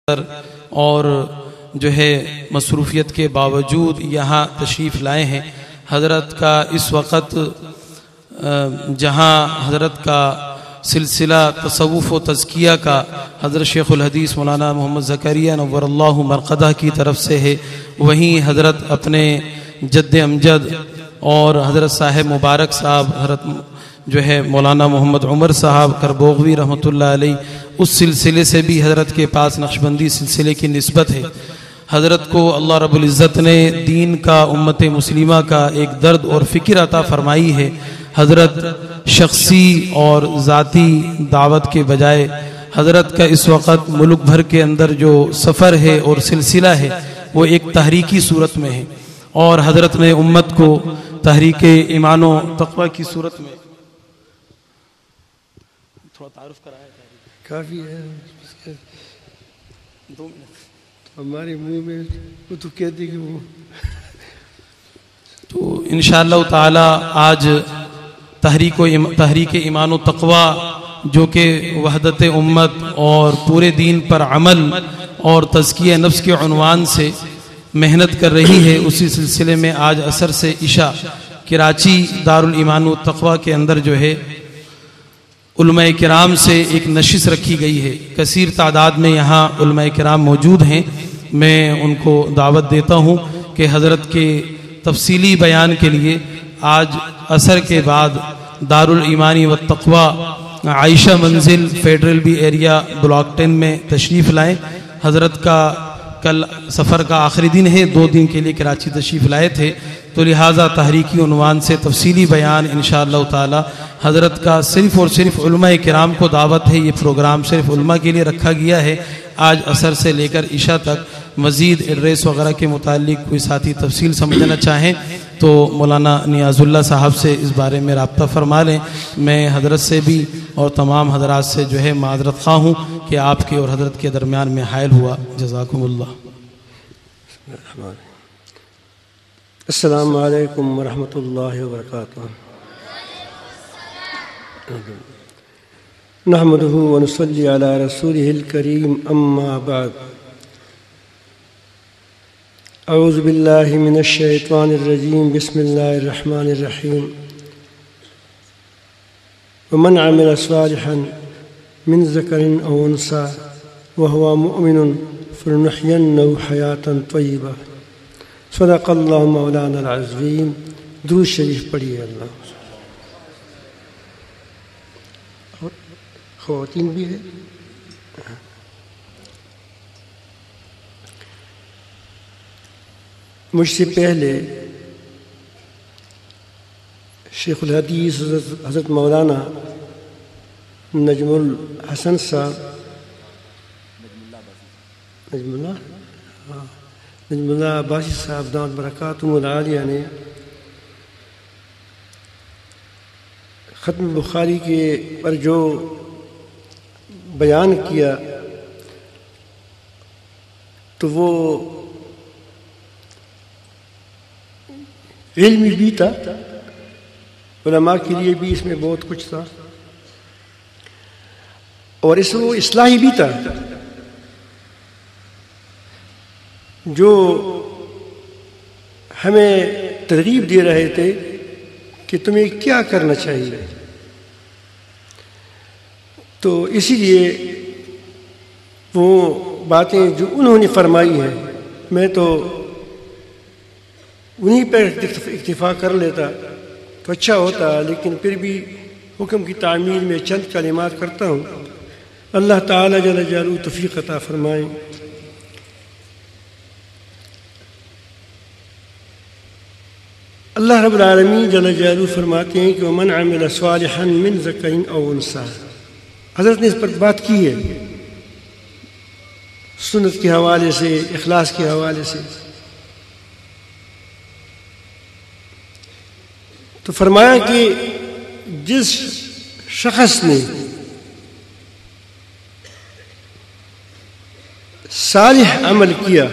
اور جو ہے مصروفیت کے باوجود یہاں تشریف لائے ہیں۔ حضرت کا اس وقت جہاں حضرت کا سلسلہ تصوف و تزکیہ کا حضرت شیخ الحدیث مولانا محمد زکریا نور اللہ مرقدہ کی طرف سے ہے، وہیں حضرت اپنے جد امجد اور حضرت صاحب مبارک صاحب حضرت جو ہے مولانا محمد عمر صاحب کربوغوی رحمۃ اللہ علیہ، اس سلسلے سے بھی حضرت کے پاس نقشبندی سلسلے کی نسبت ہے۔ حضرت کو اللہ رب العزت نے دین کا، امت مسلمہ کا ایک درد اور فکر عطا فرمائی ہے۔ حضرت شخصی اور ذاتی دعوت کے بجائے حضرت کا اس وقت ملک بھر کے اندر جو سفر ہے اور سلسلہ ہے وہ ایک تحریکی صورت میں ہے، اور حضرت نے امت کو تحریک ایمان و تقوی کی صورت میں تھوڑا تعارف کرایا کافی ہے۔ ہمارے منہ میں وہ تو کہتے کہ وہ تو انشاءاللہ تعالی آج تحریک ایمان و تقوی جو کہ وحدت امت اور پورے دین پر عمل اور تزکیہ نفس کے عنوان سے محنت کر رہی ہے، اسی سلسلے میں آج عصر سے عشاء کراچی دارالایمان و تقوی کے اندر جو ہے علماء کرام سے ایک نشست رکھی گئی ہے۔ کثیر تعداد میں یہاں علماء کرام موجود ہیں، میں ان کو دعوت دیتا ہوں کہ حضرت کے تفصیلی بیان کے لیے آج عصر کے بعد دارالایمان و تقوی عائشہ منزل فیڈرل بی ایریا بلاک 10 میں تشریف لائیں۔ حضرت کا کل سفر کا آخری دن ہے، 2 دن کے لیے کراچی تشریف لائے تھے، تو لہٰذا تحریکی عنوان سے تفصیلی بیان انشاءاللہ تعالی حضرت کا صرف اور صرف علماء کرام کو دعوت ہے۔ یہ پروگرام صرف علماء کے لیے رکھا گیا ہے۔ آج عصر سے لے کر عشاء تک مزید ایڈریس وغیرہ کے متعلق کوئی ساتھی تفصیل سمجھنا چاہیں تو مولانا نیاز اللہ صاحب سے اس بارے میں رابطہ فرما لیں۔ میں حضرت سے بھی اور تمام حضرات سے جو ہے معذرت خواہ ہوں کہ آپ کے اور حضرت کے درمیان میں حائل ہوا۔ جزاکم اللہ۔ السلام علیکم ورحمۃ اللہ وبرکاتہ۔ نحمده ونصلي على رسوله الكريم اما بعد۔ اعوذ باللہ من الشیطان الرجیم، بسم اللہ الرحمن الرحیم۔ ومن عمل صالحا من ذکر او انثى وهو مؤمن فلنحيينه حیاة طیبہ۔ صدق اللہ مولانا العظیم۔ درود شریف پڑھیے۔ اللہ خواتین بھی ہے۔ مجھ سے پہلے شیخ الحدیث حضرت مولانا نجم الحسن صاحب نجم اللہ عباسی صاحب دامت برکاتہم العالیہ نے ختم بخاری کے پر جو بیان کیا تو وہ علمی بھی تھا، علماء کے لیے بھی اس میں بہت کچھ تھا، اور اس وہ اصلاحی بھی تھا جو ہمیں ترغیب دے رہے تھے کہ تمہیں کیا کرنا چاہیے۔ تو اسی لیے وہ باتیں جو انہوں نے فرمائی ہیں میں تو انہی پر اکتفا کر لیتا تو اچھا ہوتا، لیکن پھر بھی حکم کی تعمیل میں چند کلمات کرتا ہوں۔ اللہ تعالیٰ جل جلالہ توفیق عطا فرمائیں۔ اللہ رب العالمین جل جلالہ فرماتے ہیں کہ ومن عمل صالحا من ذکر او انثى۔ حضرت نے اس پر بات کی ہے سنت کے حوالے سے، اخلاص کے حوالے سے، تو فرمایا کہ جس شخص نے صالح عمل کیا،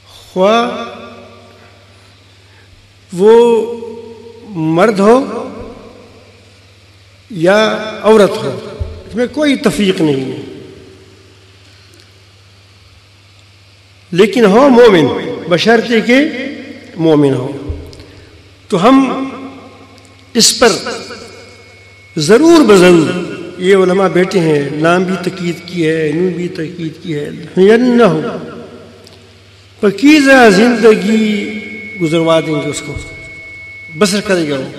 خواہ وہ مرد ہو یا عورت ہو، اس میں کوئی تفریق نہیں ہے، لیکن ہو مومن، بشرطے کہ مومن ہو. تو ہم اس پر ضرور بضرور، یہ علماء بیٹھے ہیں، نام بھی تاکید کی ہے، نون بھی تاکید کی ہے، نہ ہو پاکیزہ زندگی گزروا دیں گے، اس کو بسر کرے گا. وہ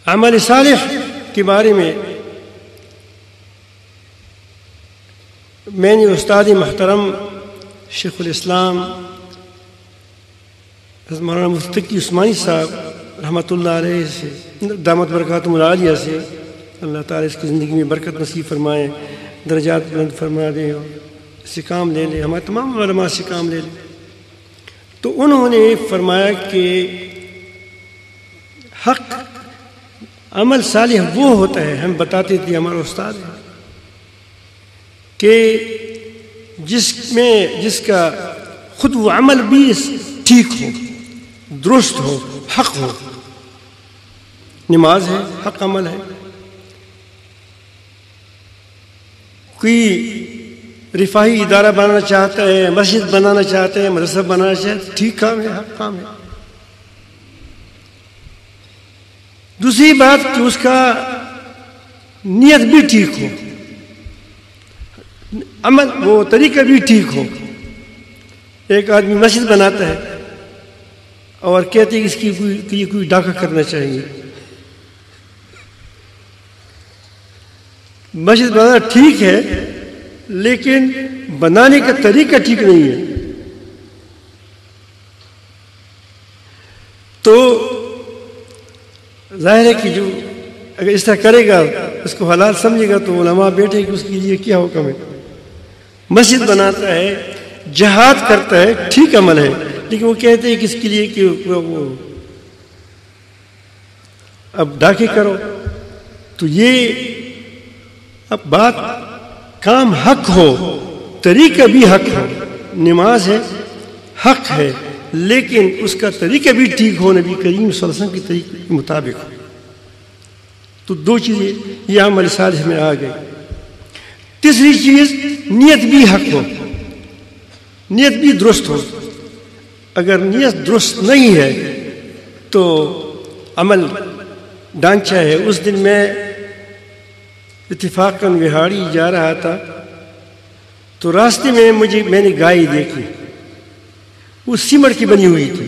عمل صالح کے بارے میں میں نے استاد محترم شیخ الاسلام حضرت مولانا مفتی تقی عثمانی صاحب رحمۃ اللہ علیہ سے، دامت برکاتہم العالیہ سے، اللہ تعالیٰ اس کی زندگی میں برکت نصیب فرمائے، درجات بلند فرما دے، اور سے کام لے لے، ہمارے تمام علماء سے کام لے لے. تو انہوں نے فرمایا کہ حق عمل صالح وہ ہوتا ہے، ہم بتاتے تھے ہمارا استاد ہے، کہ جس کا خود وہ عمل بھی ٹھیک ہو، درست ہو، حق ہو. نماز ہے، حق عمل ہے. کوئی رفاہی ادارہ بنانا چاہتا ہے، مسجد بنانا چاہتا ہے، مدرسہ بنانا چاہتا ہے، ٹھیک کام ہے، حق کام ہے. دوسری بات کہ اس کا نیت بھی ٹھیک ہو، عمل وہ طریقہ بھی ٹھیک ہو. ایک آدمی مسجد بناتا ہے اور کہتے ہیں کہ اس کی کوئی ڈاکہ کرنا چاہیے. مسجد بنانا ٹھیک ہے، لیکن بنانے کا طریقہ ٹھیک نہیں ہے. تو ظاہر ہے کہ جو اگر اس طرح کرے گا، اس کو حلال سمجھے گا، تو علماء بیٹھے کہ اس کے لیے کیا حکم ہے. مسجد بناتا ہے، جہاد کرتا ہے، ٹھیک عمل ہے، لیکن وہ کہتے ہیں کہ اس کے لیے کہ وہ اب ڈاکے کرو. تو یہ اب بات کام حق ہو، طریقہ بھی حق ہو. نماز ہے، حق ہے، لیکن اس کا طریقہ بھی ٹھیک ہو، نبی کریم صلی اللہ علیہ وسلم کے طریقے کے مطابق ہو. تو دو چیزیں یہ عمل صالح میں آ گئی. تیسری چیز نیت بھی حق ہو، نیت بھی درست ہو. اگر نیت درست نہیں ہے تو عمل ڈانچہ ہے. اس دن میں اتفاقاً وہاڑی جا رہا تھا تو راستے میں میں نے گائے دیکھی، وہ سیمنٹ کی بنی ہوئی تھی.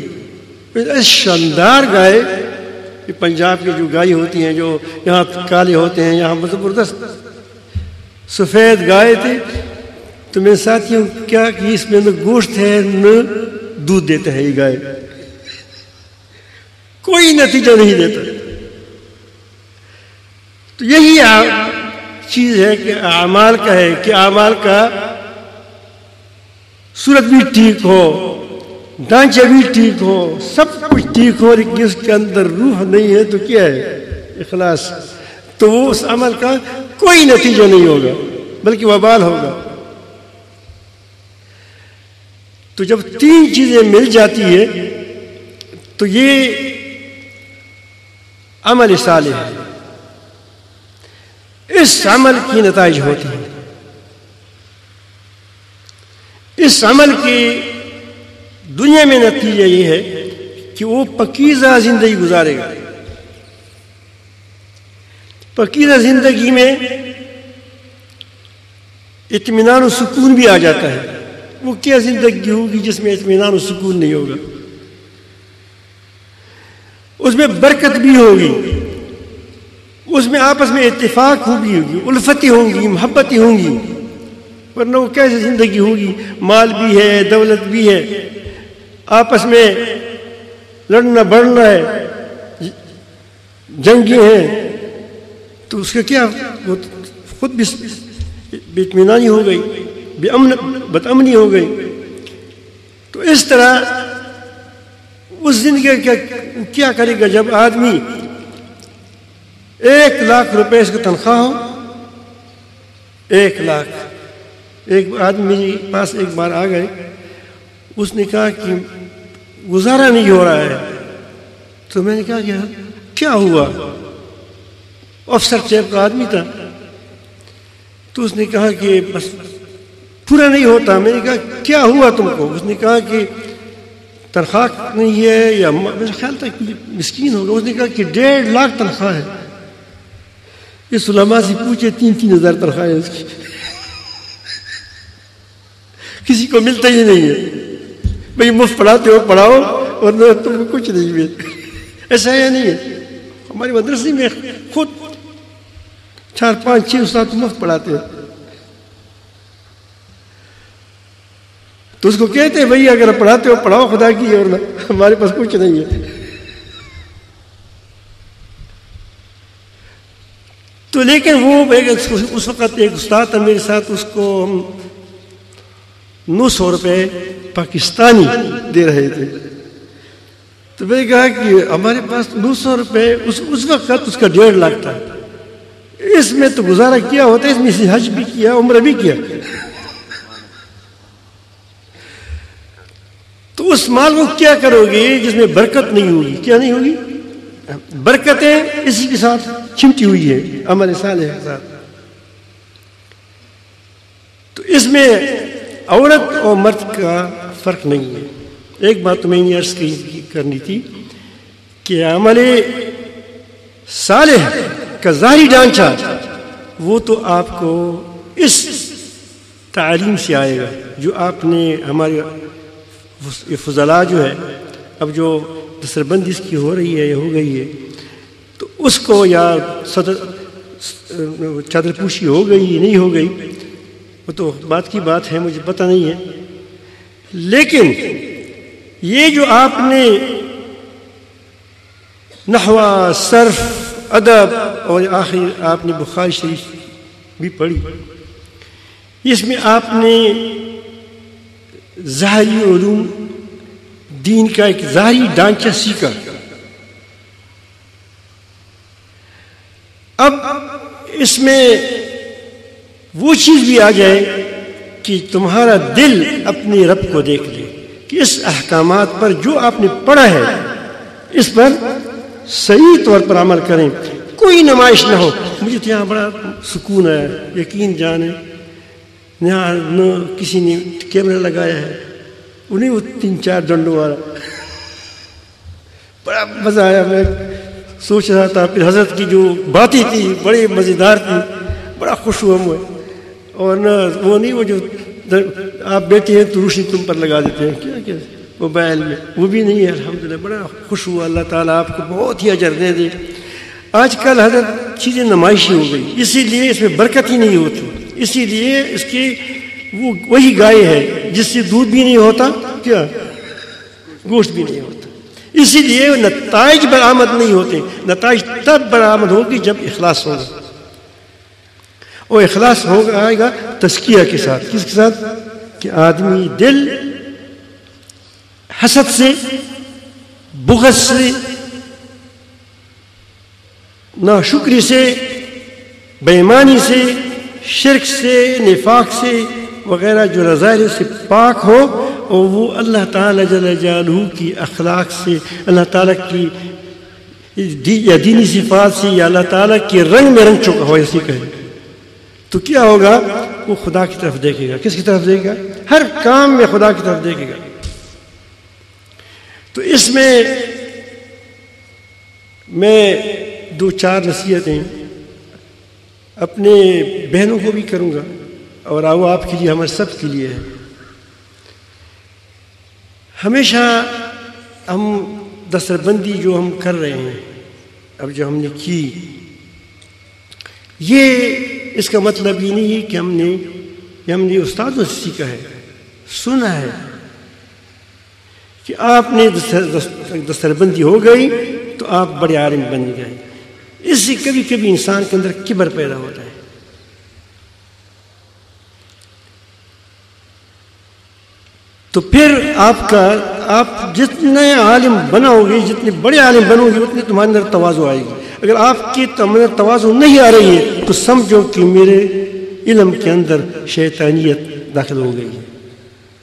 شاندار گائے، یہ پنجاب کی جو گائے ہوتی ہیں جو یہاں کالے ہوتے ہیں، یہاں زبردست سفید گائے تھے. تو میرے ساتھیوں کیا کہ اس میں نہ گوشت ہے نہ دودھ دیتا ہے. یہ گائے کوئی نتیجہ نہیں دیتا. تو یہی چیز ہے کہ اعمال کا ہے کہ اعمال کا صورت بھی ٹھیک ہو، ڈھانچہ بھی ٹھیک ہو، سب کچھ ٹھیک ہو، لیکن اس کے اندر روح نہیں ہے تو کیا ہے؟ اخلاص. تو وہ اس عمل کا کوئی نتیجہ نہیں ہوگا بلکہ وبال ہوگا. تو جب تین چیزیں مل جاتی ہے تو یہ عمل صالح ہے. اس عمل کی نتائج ہوتی ہیں. اس عمل کے دنیا میں نتیجہ یہ ہے کہ وہ پاکیزہ زندگی گزارے گا. پاکیزہ زندگی میں اطمینان و سکون بھی آ جاتا ہے. وہ کیا زندگی ہوگی جس میں اطمینان و سکون نہیں ہوگا؟ اس میں برکت بھی ہوگی، اس میں آپس میں اتفاق ہوگی، الفتیں ہوں گی، محبتیں ہوں گی. ورنہ وہ کیسے زندگی ہوگی؟ مال بھی ہے، دولت بھی ہے، آپس میں لڑنا بڑھنا ہے، جنگیں ہیں، تو اس کا کیا؟ وہ خود بھی بے اطمینانی ہو گئی، بد امنی ہو گئی. تو اس طرح اس زندگی کیا کرے گا جب آدمی 1,00,000 روپے اس کی تنخواہ ہو؟ 1,00,000. ایک آدمی میرے پاس ایک بار آ گئے، اس نے کہا کہ گزارا نہیں ہو رہا ہے. تو میں نے کہا کہ کیا ہوا؟ افسر ٹائپ کا آدمی تھا. تو اس نے کہا کہ بس پورا نہیں ہوتا. میں نے کہا کیا ہوا تم کو؟ اس نے کہا کہ تنخواہ نہیں ہے یا میرا خیال تھا کہ مسکین ہوگا. اس نے کہا کہ 1.5 لاکھ تنخواہ ہے. اس علماء سے پوچھے 3-3 ہزار تنخواہ ہے اس کی. کسی کو ملتا ہی نہیں ہے. بھئی مفت پڑھاتے ہو پڑھاؤ اور نہ تم کو کچھ نہیں ملے. ایسا ہے یا نہیں ہے؟ ہماری مدرسے میں خود 4-5-6 استاد مفت پڑھاتے ہیں. تو اس کو کہتے ہیں بھئی اگر پڑھاتے ہو پڑھاؤ خدا کی، اور ہمارے پاس کچھ نہیں ہے. تو لیکن وہ اس وقت ایک استاد تھا میرے ساتھ، اس کو ہم 900 روپے پاکستانی دے رہے تھے. تو میں نے کہا کہ ہمارے پاس 900 روپے اس وقت اس کا 1.5 لاکھ تھا. اس میں تو گزارا کیا ہوتا ہے، اس میں سے حج بھی کیا عمرہ بھی کیا. تو اس مال کو کیا کرو گے جس میں برکت نہیں ہوگی؟ کیا نہیں ہوگی؟ برکتیں اسی کے ساتھ چمٹی ہوئی ہے عمل صالح کے ساتھ. تو اس میں عورت اور مرد کا فرق نہیں ہے. ایک بات تو میں نے عرض کرنی تھی کہ عمل صالح کا ظاہری ڈھانچہ وہ تو آپ کو اس تعلیم سے آئے گا جو آپ نے ہمارے فضلاء جو ہے اب جو دستربندی اس کی ہو رہی ہے یا ہو گئی ہے تو اس کو یا چادر پوشی ہو گئی نہیں ہو گئی وہ تو بات کی بات ہے، مجھے پتہ نہیں ہے. لیکن یہ جو آپ نے نحو، صرف، ادب اور آخر آپ نے بخاری شریف بھی پڑھی، اس میں آپ نے ظاہری علوم دین کا ایک ظاہری ڈھانچہ سیکھا. اب اس میں وہ چیز بھی آ جائے کہ تمہارا دل اپنے رب کو دیکھ لے کہ اس احکامات پر جو آپ نے پڑھا ہے اس پر صحیح طور پر عمل کریں. کوئی نمائش نہ ہو. مجھے تو یہاں بڑا سکون ہے، یقین جانے یہاں نہ کسی نے کیمرہ لگایا ہے، انہیں وہ 3-4 ڈنڈوں والا. بڑا مزہ آیا. میں سوچ رہا تھا پھر حضرت کی جو باتیں تھی بڑی مزیدار تھی، بڑا خوش ہوا میں. اور نہ وہ نہیں وہ جو آپ بیٹھے ہیں تو روشنی تم پر لگا دیتے ہیں کیا کیا موبائل میں، وہ بھی نہیں ہے. الحمدللہ بڑا خوش ہوا. اللہ تعالیٰ آپ کو بہت ہی اجر دے دے. آج کل حضرت چیزیں نمائشی ہو گئی، اسی لیے اس میں برکت ہی نہیں ہوتی. اسی لیے اس کی وہ وہی گائے ہے جس سے دودھ بھی نہیں ہوتا، کیا گوشت بھی نہیں ہوتا. اسی لیے نتائج برآمد نہیں ہوتے. نتائج تب برآمد ہوگی جب اخلاص ہوگا. اور اخلاص ہوگا آئے گا تزکیہ کے ساتھ. کس کے ساتھ؟ کہ آدمی دل حسد سے، بغض سے، ناشکری سے، بے ایمانی سے، شرک سے، نفاق سے وغیرہ جو رذائل سے پاک ہو، اور وہ اللہ تعالیٰ جل جلالہ کی اخلاق سے، اللہ تعالیٰ کی یا دینی صفات سے یا اللہ تعالیٰ کے رنگ میں رنگ چکا ہو. ایسی کہے تو کیا ہوگا؟ وہ خدا کی طرف دیکھے گا. کس کی طرف دیکھے گا؟ ہر کام میں خدا کی طرف دیکھے گا. تو اس میں 2-4 نصیحتیں اپنے بہنوں کو بھی کروں گا اور وہ آپ کے لیے ہمارے سب کے لیے ہے. ہمیشہ ہم دستربندی جو ہم کر رہے ہیں اب جو ہم نے کی، یہ اس کا مطلب یہ نہیں ہے کہ ہم نے استادوں سے سیکھا ہے، سنا ہے کہ آپ نے دستربندی ہو گئی تو آپ بڑے عالم بن گئے. اس سے کبھی کبھی انسان کے اندر کبر پیدا ہوتا ہے. تو پھر آپ جتنے عالم بناؤ گے، جتنے بڑے عالم بنو گے، اتنے تمہارے اندر تواضع آئے گی. اگر آپ کی اندر تواضع نہیں آ رہی ہے تو سمجھو کہ میرے علم کے اندر شیطانیت داخل ہو گئی ہے.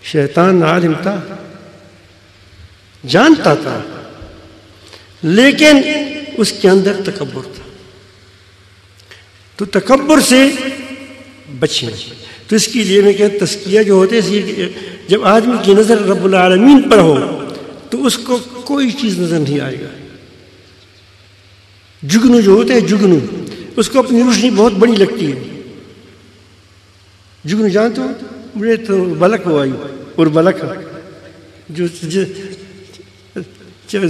شیطان عالم تھا، جانتا تھا، لیکن اس کے اندر تکبر تھا. تو تکبر سے بچیں. تو اس کے لیے میں کہتا تزکیہ جو ہوتے ہیں، جب آدمی کی نظر رب العالمین پر ہو تو اس کو کوئی چیز نظر نہیں آئے گا. جگنو جو ہوتا ہے، جگنو، اس کو اپنی روشنی بہت بڑی لگتی ہے. جگنو جانتے ہو؟ مجھے تو بلک ہوا اور بلک جو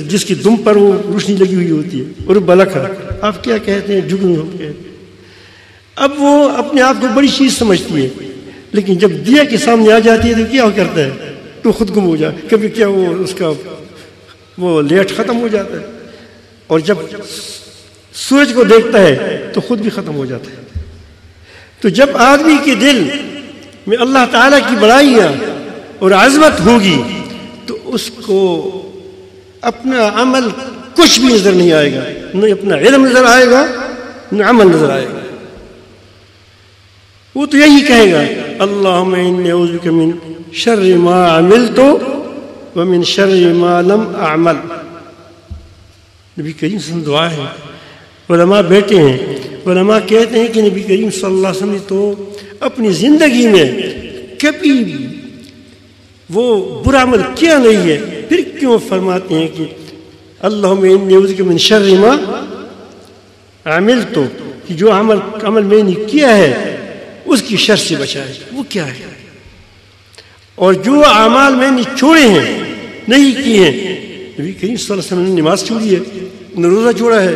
جس کی دم پر وہ روشنی لگی ہوئی ہوتی ہے، اور بلک آپ کیا کہتے ہیں؟ جگنو کہتے ہیں. اب وہ اپنے آپ کو بڑی چیز سمجھتی ہے، لیکن جب دیا کے سامنے آ جاتی ہے تو کیا کرتا ہے؟ تو خود گم ہو جائے. کبھی کیا وہ اس کا وہ لیٹ ختم ہو جاتا ہے، اور جب سورج کو دیکھتا ہے تو خود بھی ختم ہو جاتا ہے. تو جب آدمی کے دل میں اللہ تعالیٰ کی بڑائیاں اور عظمت ہوگی تو اس کو اپنا عمل کچھ بھی نظر نہیں آئے گا، نہ اپنا علم نظر آئے گا نہ عمل نظر آئے گا. وہ تو یہی کہے گا اللہم انی اعوذ بک من شر ما عملت ومن شر ما لم اعمل. نبی کریم صلی اللہ علیہ وسلم دعا ہے. علماء بیٹے ہیں، علماء کہتے ہیں کہ نبی کریم صلی اللہ علیہ وسلم نے تو اپنی زندگی میں کبھی وہ برا عمل کیا نہیں ہے، پھر کیوں فرماتے ہیں کہ اللہم انی اعوذ بک من شر ما عملت، کہ جو عمل میں نے کیا ہے اس کی شر سے بچائے. وہ کیا ہے؟ اور جو اعمال میں نے چھوڑے ہیں، نہیں کیے ہیں. نبی کریم صلی اللہ علیہ وسلم نے نماز چھوڑی ہے، نہ روزہ چھوڑا ہے،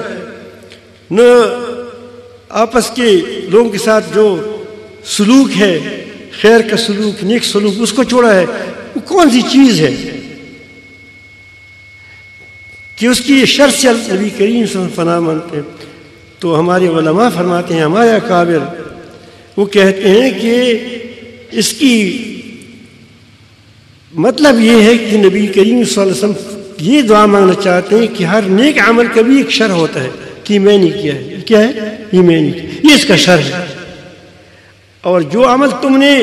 نہ آپس کے لوگوں کے ساتھ جو سلوک ہے، خیر کا سلوک، نیک سلوک، اس کو چھوڑا ہے. وہ کون سی چیز ہے کہ اس کی شر سے نبی کریم صلی اللہ علیہ وسلم پناہ مانگتے ہیں؟ تو ہمارے علماء فرماتے ہیں، ہمارے اکابر وہ کہتے ہیں کہ اس کی مطلب یہ ہے کہ نبی کریم صلی اللہ علیہ وسلم یہ دعا مانگنا چاہتے ہیں کہ ہر نیک عمل کا بھی ایک شر ہوتا ہے کہ میں نے کیا ہے. کیا ہے؟ یہ میں نے کیا، یہ اس کا شر ہے. اور جو عمل تم نے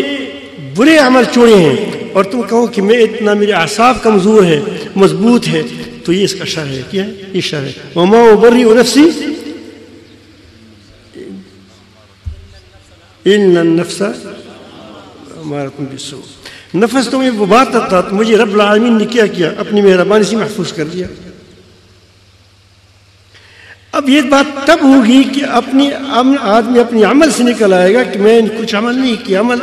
برے عمل چھوڑے ہیں اور تم کہو کہ میں اتنا میرے اعصاب کمزور ہے، مضبوط ہے، تو یہ اس کا شر ہے. کیا ہے؟ یہ شر ہے. وما ابرئ نفسی ان النفس امارۃ بالسوء. نفس تو میں وہ بات تھا، تو مجھے رب العالمین نے کیا کیا؟ اپنی مہربانی سے محفوظ کر دیا. اب یہ بات تب ہوگی کہ آدمی اپنی عمل سے نکل آئے گا کہ میں نے کچھ عمل نہیں کیا، عمل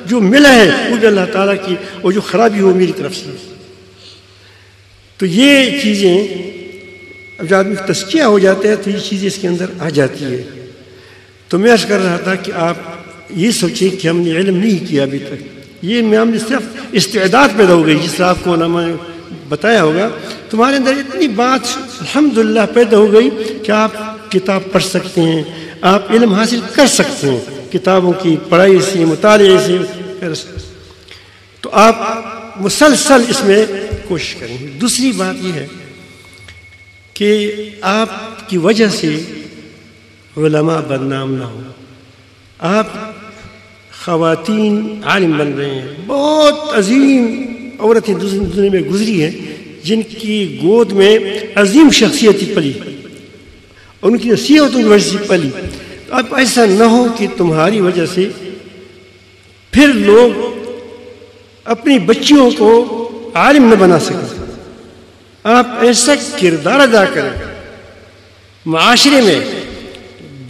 جو ملا ہے وہ بھی اللہ تعالیٰ کی، اور جو خرابی ہو میری طرف سے. تو یہ چیزیں اب جب آدمی تزکیہ ہو جاتا ہے تو یہ چیزیں اس کے اندر آ جاتی ہے. تو میں عرض کر رہا تھا کہ آپ یہ سوچیں کہ ہم نے علم نہیں کیا ابھی تک، یہ میں ہم نے صرف استعداد پیدا ہو گئی، جس طرح آپ کو علماء نے بتایا ہوگا. تمہارے اندر اتنی بات الحمدللہ پیدا ہو گئی کہ آپ کتاب پڑھ سکتے ہیں، آپ علم حاصل کر سکتے ہیں کتابوں کی پڑھائی سے، مطالعے سے. تو آپ مسلسل اس میں کوشش کریں. دوسری بات یہ ہے کہ آپ کی وجہ سے علماء بدنام نہ ہو. آپ خواتین عالم بن رہے ہیں، بہت عظیم عورتیں دنیا میں گزری ہیں جن کی گود میں عظیم شخصیت پلی اور ان کی نصیحتوں کی وجہ سے پلی. اب ایسا نہ ہو کہ تمہاری وجہ سے پھر لوگ اپنی بچیوں کو عالم نہ بنا سکیں. آپ ایسا کردار ادا کریں معاشرے میں،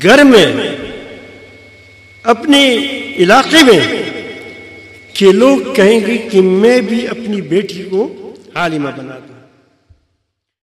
گھر میں، اپنے علاقے میں، کہ لوگ کہیں گے کہ میں بھی اپنی بیٹی کو عالمہ بنا دوں.